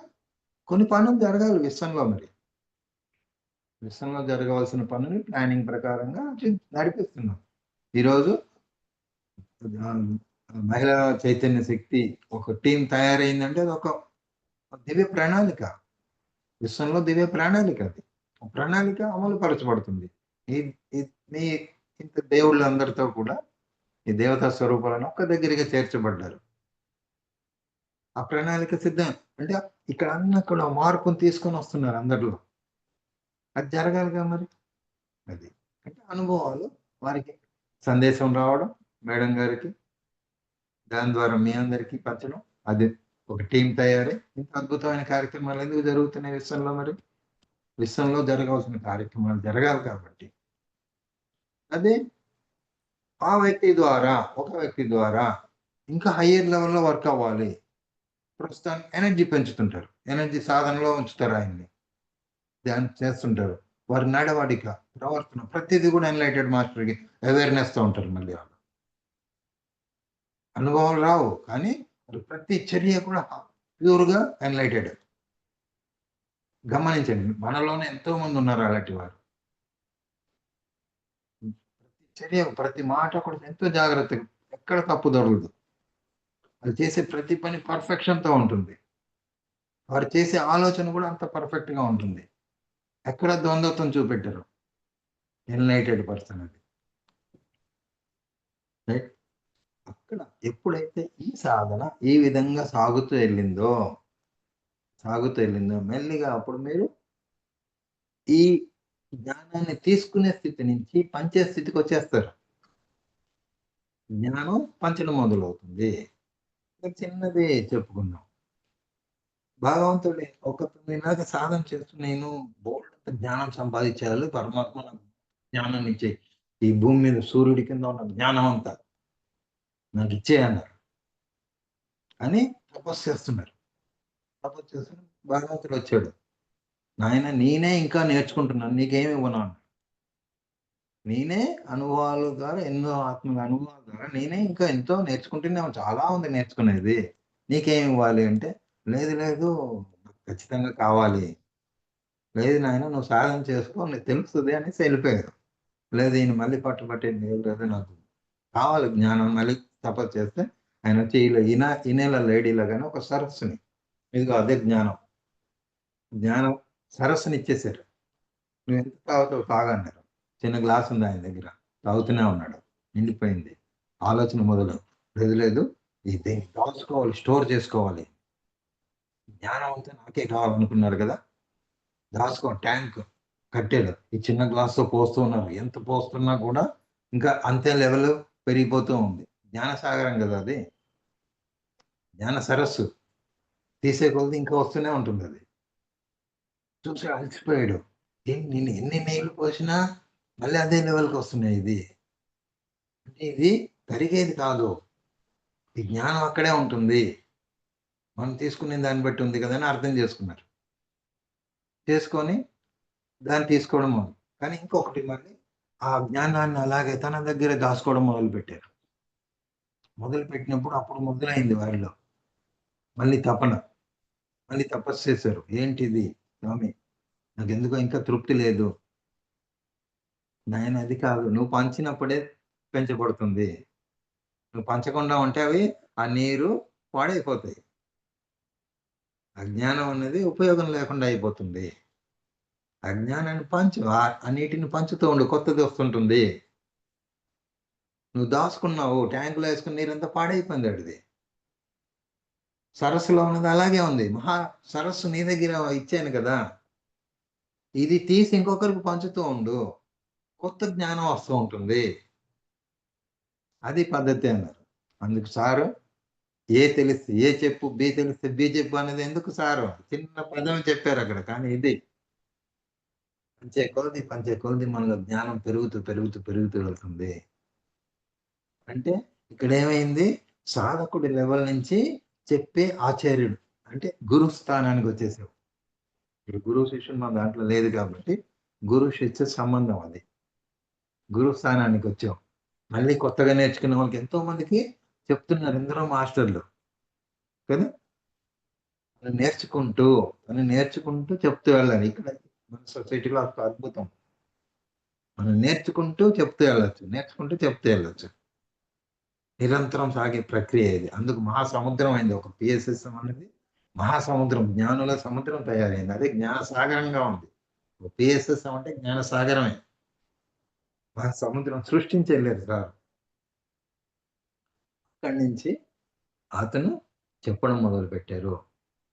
కొన్ని పనులు జరగాలి విశ్వంలో. మరి విశ్వంలో జరగవలసిన పనులు ప్లానింగ్ ప్రకారంగా నడిపిస్తున్నాం. ఈరోజు మహిళా చైతన్య శక్తి ఒక టీం తయారైందంటే అది ఒక దివ్య ప్రణాళిక. విశ్వంలో దివ్య ప్రణాళిక, అది ప్రణాళిక అమలు పరచబడుతుంది. మీ ఇంత దేవుళ్ళందరితో కూడా ఈ దేవతా స్వరూపాలను ఒక్క దగ్గరగా చేర్చబడ్డారు. ఆ ప్రణాళిక సిద్ధం అంటే ఇక్కడ అక్కడ మార్పును తీసుకొని వస్తున్నారు అందరిలో. అది జరగాలిగా మరి. అది అంటే అనుభవాలు వారికి సందేశం రావడం మేడం గారికి, దాని ద్వారా మీ అందరికీ పంచడం, అది ఒక టీం తయారై ఇంత అద్భుతమైన కార్యక్రమాలు ఎందుకు జరుగుతున్నాయి విశ్వంలో? మరి విశ్వంలో జరగాల్సిన కార్యక్రమాలు జరగాలి కాబట్టి అదే ఆ వ్యక్తి ద్వారా, ఒక వ్యక్తి ద్వారా ఇంకా హయ్యర్ లెవెల్లో వర్క్ అవ్వాలి. ప్రస్తుతం ఎనర్జీ పెంచుతుంటారు, ఎనర్జీ సాధనలో ఉంచుతారు, ఆయన్ని ధ్యానం చేస్తుంటారు. వారి నడవడిక, ప్రవర్తన ప్రతిదీ కూడా ఎన్లైటెడ్ మాస్టర్కి అవేర్నెస్తో ఉంటారు. మళ్ళీ వాళ్ళు అనుభవాలు రావు కానీ ప్రతి చర్య కూడా ప్యూర్గా ఎన్లైటెడ్. గమనించండి, మనలోనే ఎంతో మంది ఉన్నారు అలాంటి వారు. ప్రతి చర్య, ప్రతి మాట కూడా ఎంతో జాగ్రత్తగా, ఎక్కడ తప్పు దొరకదు. అది చేసే ప్రతి పని పర్ఫెక్షన్తో ఉంటుంది. వారు చేసే ఆలోచన కూడా అంత పర్ఫెక్ట్గా ఉంటుంది. ఎక్కడ ద్వంద్వత్వం చూపెట్టారు. ఎన్లైటెడ్ పర్సన్ అది. రైట్, అక్కడ ఎప్పుడైతే ఈ సాధన ఈ విధంగా సాగుతూ వెళ్ళిందో మెల్లిగా అప్పుడు మీరు ఈ జ్ఞానాన్ని తీసుకునే స్థితి నుంచి పంచే స్థితికి వచ్చేస్తారు. జ్ఞానం పంచడం మొదలవుతుంది. చిన్నది చెప్పుకుందాం. భగవంతుడి ఒక 9 నెలల సాధన చేస్తూ నేను బోల్డ్ జ్ఞానం సంపాదించాలి, పరమాత్మ నాకు జ్ఞానాన్ని ఇచ్చే, ఈ భూమి మీద సూర్యుడి కింద ఉన్న జ్ఞానం అంతా నాకు ఇచ్చేయన్నారు అని తపస్సు చేస్తున్నారు. తపస్సు చేస్తున్న భగవంతుడు వచ్చాడు. నాయన నేనే ఇంకా నేర్చుకుంటున్నాను, నీకేమి ఇవ్వను అన్నాడు. నేనే అనుభవాల ద్వారా, ఎన్నో ఆత్మల అనుభవాల ద్వారా నేనే ఇంకా ఎంతో నేర్చుకుంటూనే, చాలా ఉంది నేర్చుకునేది, నీకేమి ఇవ్వాలి అంటే, లేదు లేదు నాకు ఖచ్చితంగా కావాలి. లేదు నాయన నువ్వు సాధన చేసుకో, నీకు తెలుస్తుంది అనేసి వెళ్ళిపోయారు. లేదు ఈయన మళ్ళీ పట్టుబట్టేది లేదు, నాకు కావాలి జ్ఞానం. మళ్ళీ తపస్సు చేస్తే ఆయన వచ్చి ఇనేల లేడీలాగానే ఒక సరస్సుని, ఇదిగో అదే జ్ఞానం. జ్ఞానం సరస్సుని ఇచ్చేసారు. నువ్వు ఎంత తాగుతావు తాగన్నారు. చిన్న గ్లాస్ ఉంది ఆయన దగ్గర, తాగుతూనే ఉన్నాడు. నిండిపోయింది. ఆలోచన మొదలు, లేదు లేదు ఇది దాచుకోవాలి, స్టోర్ చేసుకోవాలి. జ్ఞానం అంతా నాకే కావాలనుకున్నారు కదా, దాచుకో, ట్యాంక్ కట్టాడు. ఈ చిన్న గ్లాస్తో పోస్తూ ఉన్నారు. ఎంత పోస్తున్నా కూడా ఇంకా అంతే లెవెల్ పెరిగిపోతూ ఉంది. జ్ఞానసాగరం కదా అది, జ్ఞాన సరస్సు. తీసే కొలది ఇంకా వస్తూనే ఉంటుంది అది. చూసి అలసిపోయాడు. నేను ఎన్ని నీళ్లు పోసినా మళ్ళీ అదే లెవెల్కి వస్తున్నాయి. ఇది అంటే ఇది కరిగేది కాదు, ఈ జ్ఞానం అక్కడే ఉంటుంది, మనం తీసుకునే దాన్ని బట్టి ఉంది కదా అని అర్థం చేసుకున్నారు. చేసుకొని దాన్ని తీసుకోవడం మొదలు. కానీ ఇంకొకటి, మళ్ళీ ఆ జ్ఞానాన్ని అలాగే తన దగ్గర దాచుకోవడం మొదలు పెట్టారు. మొదలు పెట్టినప్పుడు అప్పుడు మొదలైంది వారిలో మళ్ళీ తపన. మళ్ళీ తపస్సు చేశారు. ఏంటిది స్వామి, నాకు ఎందుకో ఇంకా తృప్తి లేదు. నాయన అది కాదు, నువ్వు పంచినప్పుడే పెంచబడుతుంది. నువ్వు పంచకుండా ఉంటే అవి ఆ నీరు పాడైపోతాయి. అజ్ఞానం అనేది ఉపయోగం లేకుండా అయిపోతుంది. అజ్ఞానాన్ని పంచు, ఆ నీటిని పంచుతూ ఉండు, కొత్తది వస్తుంటుంది. నువ్వు దాచుకున్నావు, ట్యాంకులో వేసుకున్న నీరంతా పాడైపోయింది. అడిది సరస్సులో ఉన్నది అలాగే ఉంది. మహా సరస్సు నీ దగ్గర ఇచ్చాను కదా, ఇది తీసి ఇంకొకరికి పంచుతూ ఉండు, కొత్త జ్ఞానం వస్తూ ఉంటుంది. అది పద్ధతి అన్నారు. అందుకు సారు ఏ తెలిస్తే ఏ చెప్పు, బి తెలిస్తే బి చెప్పు అనేది ఎందుకు సారు, చిన్న పదం చెప్పారు అక్కడ. కానీ ఇది పంచే కొలది మనలో జ్ఞానం పెరుగుతూ పెరుగుతూ పెరుగుతూ వెళ్తుంది. అంటే ఇక్కడ ఏమైంది, సాధకుడి లెవెల్ నుంచి చెప్పే ఆచార్యుడు అంటే గురు స్థానానికి వచ్చేసావు. ఇప్పుడు గురువు శిష్యుడు మన దాంట్లో లేదు కాబట్టి గురు శిష్య సంబంధం అది. గురు స్థానానికి వచ్చావు. మళ్ళీ కొత్తగా నేర్చుకున్న వాళ్ళకి ఎంతో మందికి చెప్తున్నారు ఎందరో మాస్టర్లు కదా. నేర్చుకుంటూ చెప్తూ వెళ్ళాలి. ఇక్కడ మన సొసైటీలో ఒక అద్భుతం, మనం నేర్చుకుంటూ చెప్తూ వెళ్ళొచ్చు. నిరంతరం సాగే ప్రక్రియ ఇది. అందుకు మహాసముద్రం అయింది. ఒక పిఎస్ఎస్ అనేది మహాసముద్రం, జ్ఞానుల సముద్రం తయారైంది. అదే జ్ఞాన సాగరంగా ఉంది. పిఎస్ఎస్ అంటే జ్ఞాన సాగరమే. మహాసముద్రం సృష్టించి వెళ్ళారు సార్. అక్కడి నుంచి అతను చెప్పడం మొదలు పెట్టారు.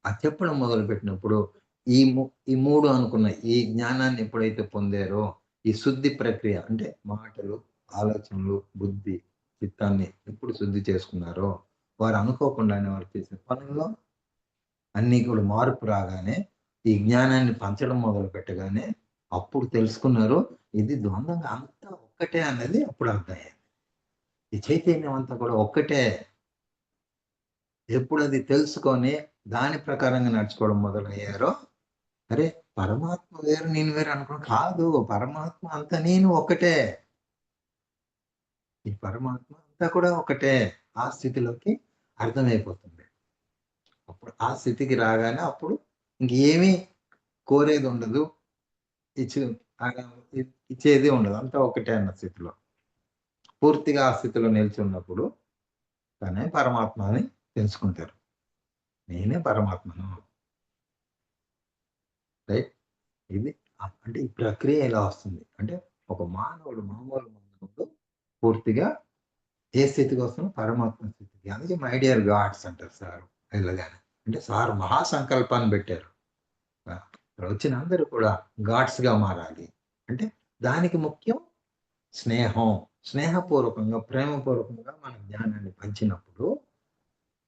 ఆ చెప్పడం మొదలు పెట్టినప్పుడు ఈ మూడు అనుకున్న ఈ జ్ఞానాన్ని ఎప్పుడైతే పొందారో, ఈ శుద్ధి ప్రక్రియ అంటే మాటలు, ఆలోచనలు, బుద్ధి, చిత్తాన్ని ఎప్పుడు శుద్ధి చేసుకున్నారో, వారు అనుకోకుండానే వారు చేసే పనుల్లో అన్నీ కూడా మార్పు రాగానే, ఈ జ్ఞానాన్ని పంచడం మొదలు పెట్టగానే అప్పుడు తెలుసుకున్నారు ఇది ద్వంద్వంగా అంతా ఒక్కటే అన్నది అప్పుడు అర్థమయ్యింది. ఈ చైతన్యం అంతా కూడా ఒక్కటే. ఎప్పుడు అది తెలుసుకొని దాని ప్రకారంగా నడుచుకోవడం మొదలయ్యారో, అరే పరమాత్మ వేరు నేను వేరు అనుకున్నాను. కాదు, పరమాత్మ అంతా నేను ఒకటే, ఈ పరమాత్మ అంతా కూడా ఒకటే. ఆ స్థితిలోకి అర్థమైపోతుంది. అప్పుడు ఆ స్థితికి రాగానే అప్పుడు ఇంకేమీ కోరేది ఉండదు, ఇచ్చి ఇచ్చేది ఉండదు, అంతా ఒకటే అన్న స్థితిలో. పూర్తిగా ఆ స్థితిలో నిలిచి ఉన్నప్పుడు తనే పరమాత్మ అని తెలుసుకుంటారు. నేనే పరమాత్మను. రైట్. ఇది అంటే ఈ ప్రక్రియ ఎలా వస్తుంది అంటే, ఒక మానవుడు మామూలు మానవుడు పూర్తిగా ఏ స్థితికి వస్తున్నా పరమాత్మ స్థితికి. అందుకే మై డియర్ గాడ్స్ అంటారు సార్ వెళ్ళగానే. అంటే సార్ మహాసంకల్పాన్ని పెట్టారు. ఇక్కడ వచ్చిన అందరూ కూడా గాడ్స్ గా మారాలి అంటే దానికి ముఖ్యం స్నేహం. స్నేహపూర్వకంగా, ప్రేమపూర్వకంగా మన జ్ఞానాన్ని పంచినప్పుడు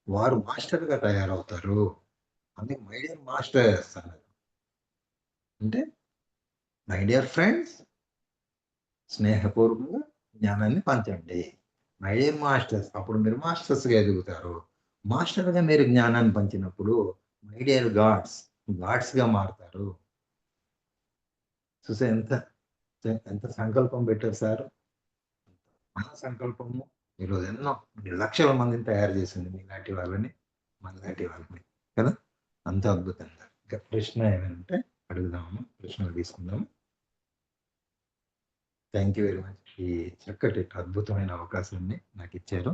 వారు మాస్టర్ గా తయారవుతారు. అందుకే మై డియర్ మాస్టర్స్ అన్నది. అంటే మై డియర్ ఫ్రెండ్స్, స్నేహపూర్వకంగా జ్ఞానాన్ని పంచండి. మై డియర్ మాస్టర్స్, అప్పుడు మీరు మాస్టర్స్గా ఎదుగుతారు. మాస్టర్గా మీరు జ్ఞానాన్ని పంచినప్పుడు మై డియర్ గాడ్స్గా మారుతారు. చూసే ఎంత ఎంత సంకల్పం పెట్టారు సార్. మన సంకల్పము ఈరోజు ఎన్నో లక్షల మందిని తయారు చేసింది, మీలాంటి వాళ్ళని, మనలాంటి వాళ్ళని కదా. అంత అద్భుతంగా. ఇంకా ప్రశ్న ఏమంటే అడుగుదాము, ప్రశ్నలు తీసుకుందాము. Thank you very much. ఈ చక్కటి అద్భుతమైన అవకాశాన్ని నాకు ఇచ్చారు.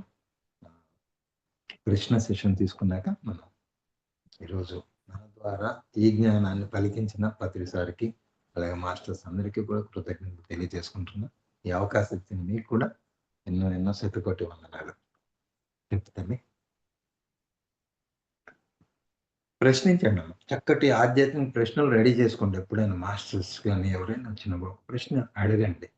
ప్రశ్న సెషన్ తీసుకున్నాక మనం ఈరోజు ద్వారా ఈ జ్ఞానాన్ని పలికించిన పత్రి సార్కి అలాగే మాస్టర్స్ అందరికీ కూడా కృతజ్ఞతలు తెలియజేసుకుంటున్నా. ఈ అవకాశం ఇచ్చిన మీకు కూడా ఎన్నో ఎన్నో శతకోటి వందనాలు. చెప్తాను. ప్రశ్నించండి అమ్మ. చక్కటి ఆధ్యాత్మిక ప్రశ్నలు రెడీ చేసుకోండి. ఎప్పుడైనా మాస్టర్స్ కానీ ఎవరైనా వచ్చినప్పుడు ప్రశ్న అడగండి.